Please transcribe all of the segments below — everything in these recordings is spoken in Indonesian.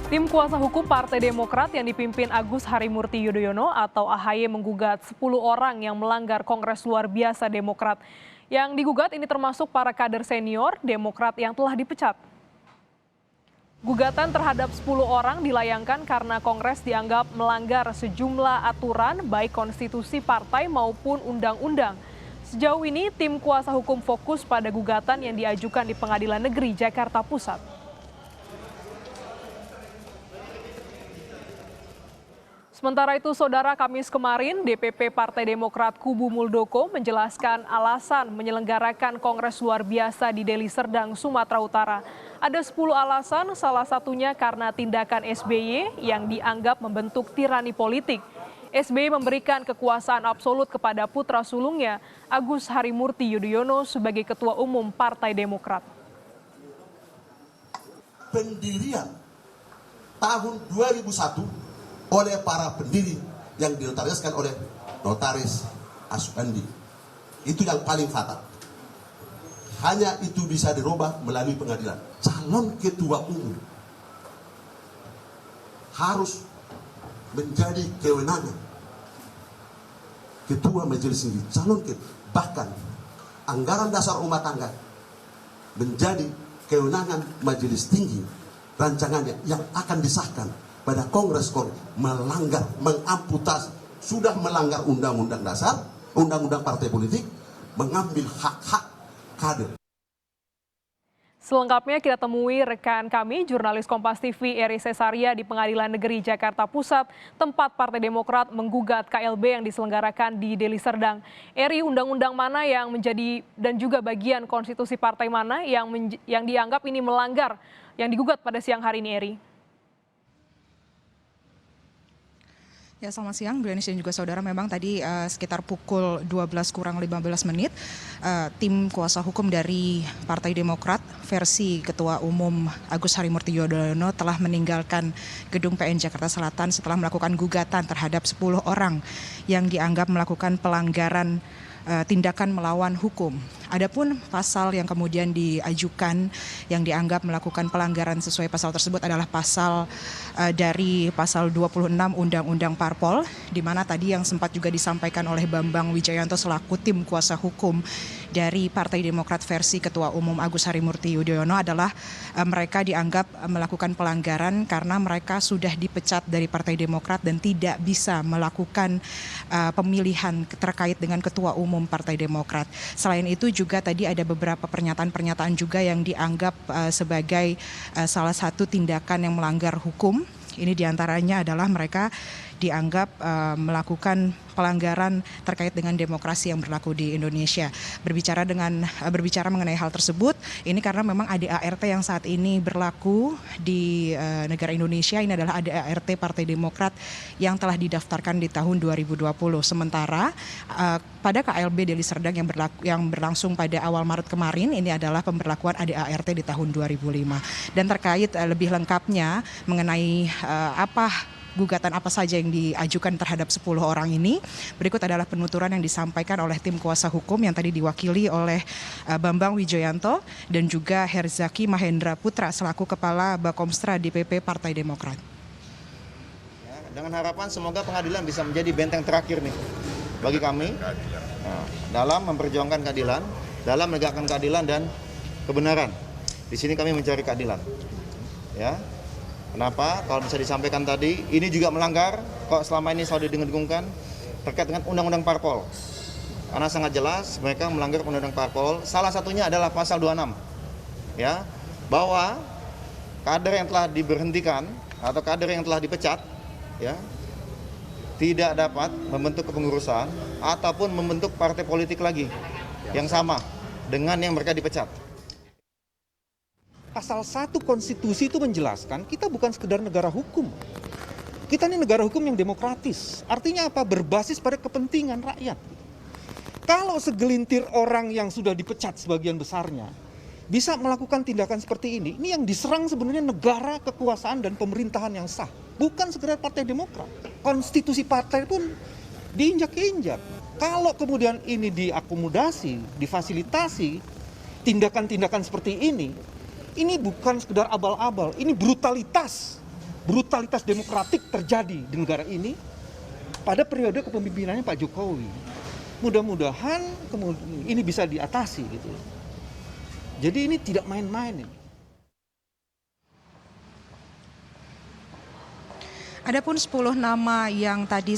Tim kuasa hukum Partai Demokrat yang dipimpin Agus Harimurti Yudhoyono atau AHY menggugat 10 orang yang melanggar Kongres Luar Biasa Demokrat. Yang digugat ini termasuk para kader senior Demokrat yang telah dipecat. Gugatan terhadap 10 orang dilayangkan karena Kongres dianggap melanggar sejumlah aturan baik konstitusi partai maupun undang-undang. Sejauh ini tim kuasa hukum fokus pada gugatan yang diajukan di Pengadilan Negeri Jakarta Pusat. Sementara itu, Saudara, Kamis kemarin DPP Partai Demokrat Kubu Muldoko menjelaskan alasan menyelenggarakan Kongres Luar Biasa di Deli Serdang, Sumatera Utara. Ada 10 alasan, salah satunya karena tindakan SBY yang dianggap membentuk tirani politik. SBY memberikan kekuasaan absolut kepada putra sulungnya, Agus Harimurti Yudhoyono, sebagai Ketua Umum Partai Demokrat. Pendirian tahun 2001 oleh para pendiri yang dinotariskan oleh notaris Aswandi. Itu yang paling fatal. Hanya itu bisa dirubah melalui pengadilan. Calon ketua umum harus menjadi kewenangan ketua majelis tinggi, bahkan anggaran dasar rumah tangga menjadi kewenangan majelis tinggi rancangannya yang akan disahkan pada Kongres mengamputasi, sudah melanggar undang-undang dasar, undang-undang partai politik, mengambil hak-hak kader. Selengkapnya kita temui rekan kami, jurnalis Kompas TV Eri Cesaria di Pengadilan Negeri Jakarta Pusat, tempat Partai Demokrat menggugat KLB yang diselenggarakan di Deli Serdang. Eri, undang-undang mana yang menjadi dan juga bagian konstitusi partai mana yang dianggap ini melanggar yang digugat pada siang hari ini, Eri? Ya, selamat siang, Brianis dan juga saudara. Memang tadi sekitar pukul 12 kurang 15 menit, tim kuasa hukum dari Partai Demokrat versi Ketua Umum Agus Harimurti Yudhoyono telah meninggalkan gedung PN Jakarta Selatan setelah melakukan gugatan terhadap 10 orang yang dianggap melakukan pelanggaran tindakan melawan hukum. Adapun pasal yang kemudian diajukan yang dianggap melakukan pelanggaran sesuai pasal tersebut adalah pasal dari pasal 26 Undang-Undang Parpol, di mana tadi yang sempat juga disampaikan oleh Bambang Wijayanto selaku tim kuasa hukum dari Partai Demokrat versi Ketua Umum Agus Harimurti Yudhoyono adalah mereka dianggap melakukan pelanggaran karena mereka sudah dipecat dari Partai Demokrat dan tidak bisa melakukan pemilihan terkait dengan Ketua Umum Partai Demokrat. Selain itu juga tadi ada beberapa pernyataan-pernyataan juga yang dianggap sebagai salah satu tindakan yang melanggar hukum. Ini diantaranya adalah mereka dianggap melakukan pelanggaran terkait dengan demokrasi yang berlaku di Indonesia. Berbicara mengenai hal tersebut, ini karena memang ADART yang saat ini berlaku di negara Indonesia ini adalah ADART Partai Demokrat yang telah didaftarkan di tahun 2020. Sementara pada KLB Deli Serdang yang berlangsung pada awal Maret kemarin, ini adalah pemberlakuan ADART di tahun 2005. Dan terkait lebih lengkapnya mengenai gugatan apa saja yang diajukan terhadap 10 orang ini, berikut adalah penuturan yang disampaikan oleh tim kuasa hukum yang tadi diwakili oleh Bambang Wijayanto dan juga Herzaki Mahendra Putra selaku Kepala Bakomstra DPP Partai Demokrat. Dengan harapan semoga pengadilan bisa menjadi benteng terakhir nih bagi kami dalam memperjuangkan keadilan, dalam menegakkan keadilan dan kebenaran. Di sini kami mencari keadilan. Ya. Kenapa? Kalau bisa disampaikan tadi, ini juga melanggar kok selama ini selalu didengung-dengungkan terkait dengan Undang-Undang Parpol. Karena sangat jelas mereka melanggar Undang-Undang Parpol. Salah satunya adalah pasal 26. Ya, bahwa kader yang telah diberhentikan atau kader yang telah dipecat ya tidak dapat membentuk kepengurusan ataupun membentuk partai politik lagi yang sama dengan yang mereka dipecat. Pasal 1 konstitusi itu menjelaskan kita bukan sekedar negara hukum. Kita ini negara hukum yang demokratis. Artinya apa? Berbasis pada kepentingan rakyat. Kalau segelintir orang yang sudah dipecat sebagian besarnya bisa melakukan tindakan seperti ini yang diserang sebenarnya negara, kekuasaan dan pemerintahan yang sah. Bukan sekedar Partai Demokrat. Konstitusi partai pun diinjak-injak. Kalau kemudian ini diakomodasi, difasilitasi tindakan-tindakan seperti ini bukan sekedar abal-abal, ini brutalitas brutalitas demokratik terjadi di negara ini pada periode kepemimpinannya Pak Jokowi. Mudah-mudahan ini bisa diatasi gitu. Jadi ini tidak main-main ini. Adapun 10 nama yang tadi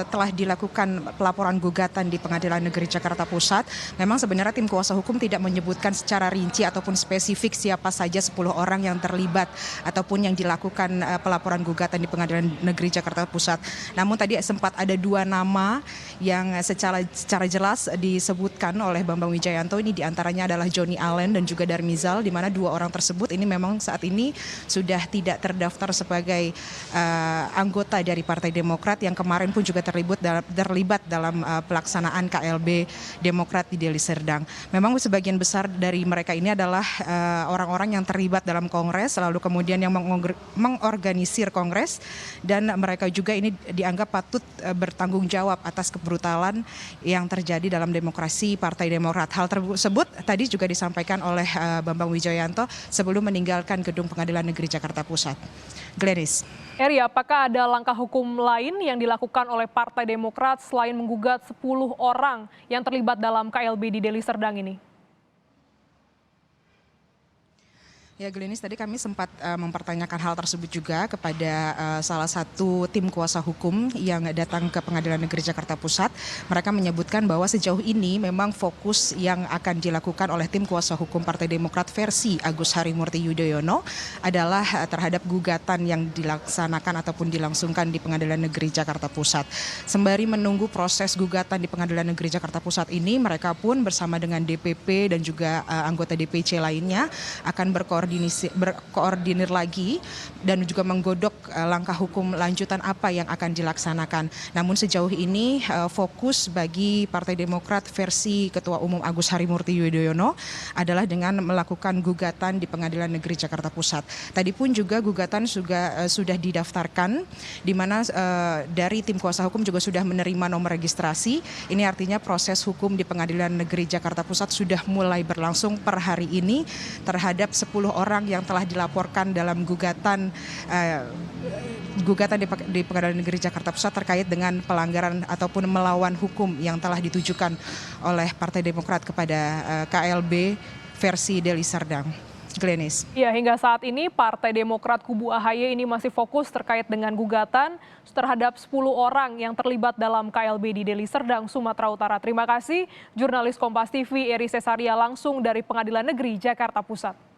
telah dilakukan pelaporan gugatan di Pengadilan Negeri Jakarta Pusat, memang sebenarnya tim kuasa hukum tidak menyebutkan secara rinci ataupun spesifik siapa saja 10 orang yang terlibat ataupun yang dilakukan pelaporan gugatan di Pengadilan Negeri Jakarta Pusat. Namun tadi sempat ada 2 nama yang secara jelas disebutkan oleh Bambang Wijayanto. Ini diantaranya adalah Johnny Allen dan juga Darmizal, di mana 2 orang tersebut ini memang saat ini sudah tidak terdaftar sebagai anggota dari Partai Demokrat yang kemarin pun juga terlibat dalam pelaksanaan KLB Demokrat di Deli Serdang. Memang sebagian besar dari mereka ini adalah orang-orang yang terlibat dalam kongres, lalu kemudian yang mengorganisir kongres, dan mereka juga ini dianggap patut bertanggung jawab atas kebrutalan yang terjadi dalam demokrasi Partai Demokrat. Hal tersebut tadi juga disampaikan oleh Bambang Wijayanto sebelum meninggalkan gedung Pengadilan Negeri Jakarta Pusat. Glenis. Eri, apakah ada langkah hukum lain yang dilakukan oleh Partai Demokrat selain menggugat 10 orang yang terlibat dalam KLB di Deli Serdang ini? Ya, Glenis, tadi kami sempat mempertanyakan hal tersebut juga kepada salah satu tim kuasa hukum yang datang ke Pengadilan Negeri Jakarta Pusat. Mereka menyebutkan bahwa sejauh ini memang fokus yang akan dilakukan oleh tim kuasa hukum Partai Demokrat versi Agus Harimurti Yudhoyono adalah terhadap gugatan yang dilaksanakan ataupun dilangsungkan di Pengadilan Negeri Jakarta Pusat. Sembari menunggu proses gugatan di Pengadilan Negeri Jakarta Pusat ini, mereka pun bersama dengan DPP dan juga anggota DPC lainnya akan berkoordinir lagi dan juga menggodok langkah hukum lanjutan apa yang akan dilaksanakan. Namun sejauh ini fokus bagi Partai Demokrat versi Ketua Umum Agus Harimurti Yudhoyono adalah dengan melakukan gugatan di Pengadilan Negeri Jakarta Pusat. Tadi pun juga gugatan sudah didaftarkan, di mana dari tim kuasa hukum juga sudah menerima nomor registrasi. Ini artinya proses hukum di Pengadilan Negeri Jakarta Pusat sudah mulai berlangsung per hari ini terhadap 10 orang yang telah dilaporkan dalam gugatan di Pengadilan Negeri Jakarta Pusat terkait dengan pelanggaran ataupun melawan hukum yang telah ditujukan oleh Partai Demokrat kepada KLB versi Deli Serdang. Glenis. Ya, hingga saat ini Partai Demokrat kubu AHY ini masih fokus terkait dengan gugatan terhadap 10 orang yang terlibat dalam KLB di Deli Serdang, Sumatera Utara. Terima kasih, jurnalis Kompas TV Eri Cesaria langsung dari Pengadilan Negeri Jakarta Pusat.